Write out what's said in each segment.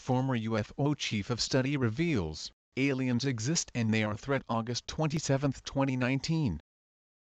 former UFO chief of study reveals, aliens exist and they are a threat. August 27, 2019.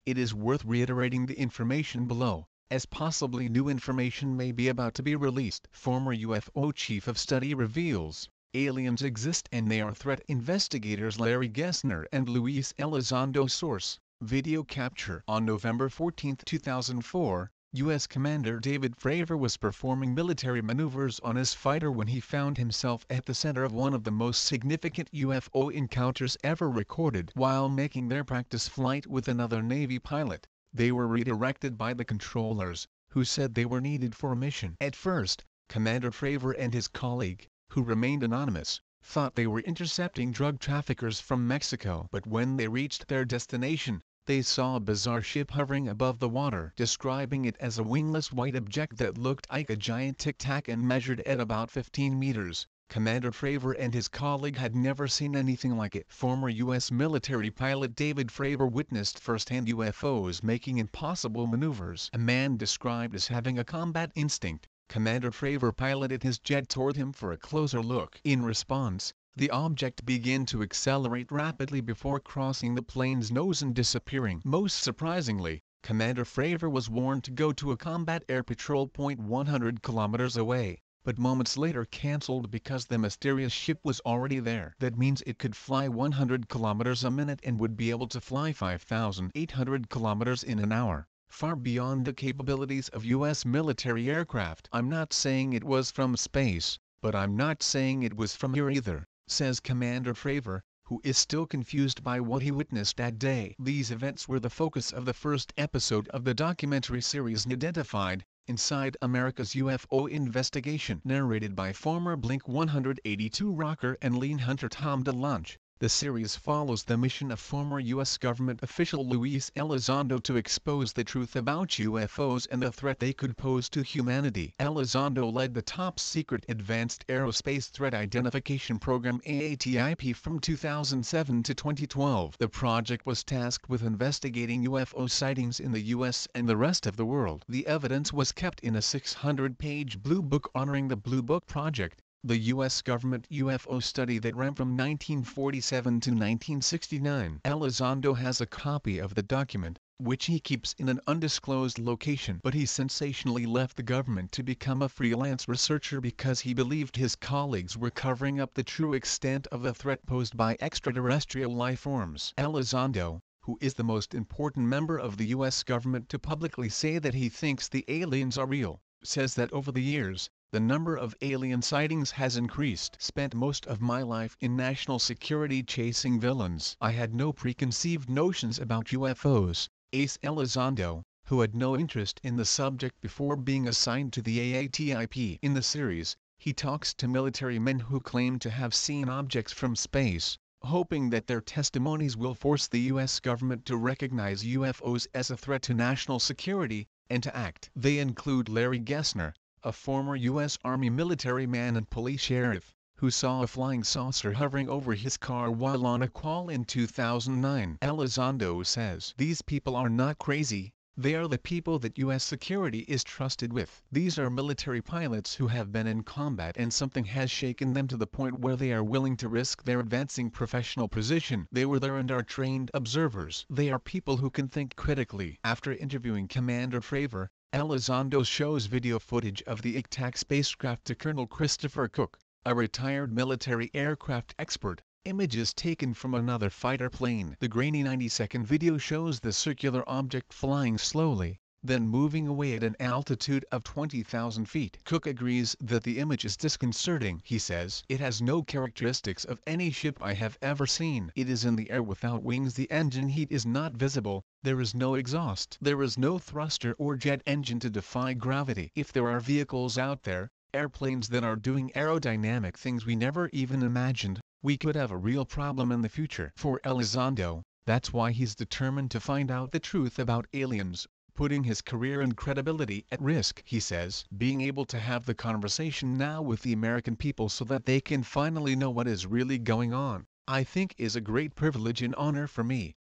It is worth reiterating the information below, as possibly new information may be about to be released. Former UFO chief of study reveals, aliens exist and they are a threat. Investigators Larry Gessner and Luis Elizondo. Source, video capture. On November 14, 2004, U.S. Commander David Fravor was performing military maneuvers on his fighter when he found himself at the center of one of the most significant UFO encounters ever recorded. While making their practice flight with another Navy pilot, they were redirected by the controllers, who said they were needed for a mission. At first, Commander Fravor and his colleague, who remained anonymous, thought they were intercepting drug traffickers from Mexico. But when they reached their destination, they saw a bizarre ship hovering above the water, describing it as a wingless white object that looked like a giant tic-tac and measured at about 15 meters. Commander Fravor and his colleague had never seen anything like it. Former U.S. military pilot David Fravor witnessed firsthand UFOs making impossible maneuvers. A man described as having a combat instinct, Commander Fravor piloted his jet toward him for a closer look. In response, the object began to accelerate rapidly before crossing the plane's nose and disappearing. Most surprisingly, Commander Fravor was warned to go to a combat air patrol point 100 kilometers away, but moments later cancelled because the mysterious ship was already there. That means it could fly 100 kilometers a minute and would be able to fly 5,800 kilometers in an hour, far beyond the capabilities of U.S. military aircraft. I'm not saying it was from space, but I'm not saying it was from here either, says Commander Fravor, who is still confused by what he witnessed that day. These events were the focus of the first episode of the documentary series Identified, Inside America's UFO Investigation, narrated by former Blink-182 rocker and lean hunter Tom DeLonge. The series follows the mission of former U.S. government official Luis Elizondo to expose the truth about UFOs and the threat they could pose to humanity. Elizondo led the top-secret Advanced Aerospace Threat Identification Program (AATIP) from 2007 to 2012. The project was tasked with investigating UFO sightings in the U.S. and the rest of the world. The evidence was kept in a 600-page Blue Book honoring the Blue Book Project, the U.S. government UFO study that ran from 1947 to 1969. Elizondo has a copy of the document, which he keeps in an undisclosed location. But he sensationally left the government to become a freelance researcher because he believed his colleagues were covering up the true extent of the threat posed by extraterrestrial life forms. Elizondo, who is the most important member of the U.S. government to publicly say that he thinks the aliens are real, says that over the years, the number of alien sightings has increased. Spent most of my life in national security chasing villains. I had no preconceived notions about UFOs, Ace Elizondo, who had no interest in the subject before being assigned to the AATIP. In the series, he talks to military men who claim to have seen objects from space, hoping that their testimonies will force the U.S. government to recognize UFOs as a threat to national security, and to act. They include Larry Gessner, a former U.S. Army military man and police sheriff, who saw a flying saucer hovering over his car while on a call in 2009. Elizondo says, "These people are not crazy, they are the people that U.S. security is trusted with. These are military pilots who have been in combat and something has shaken them to the point where they are willing to risk their advancing professional position. They were there and are trained observers. They are people who can think critically." After interviewing Commander Fravor, Elizondo shows video footage of the tic-tac spacecraft to Colonel Christopher Cook, a retired military aircraft expert. Images taken from another fighter plane. The grainy 90-second video shows the circular object flying slowly, then moving away at an altitude of 20,000 feet. Cook agrees that the image is disconcerting. He says, "It has no characteristics of any ship I have ever seen. It is in the air without wings. The engine heat is not visible. There is no exhaust. There is no thruster or jet engine to defy gravity. If there are vehicles out there, airplanes that are doing aerodynamic things we never even imagined, we could have a real problem in the future." For Elizondo, that's why he's determined to find out the truth about aliens, putting his career and credibility at risk. He says, "Being able to have the conversation now with the American people so that they can finally know what is really going on, I think is a great privilege and honor for me.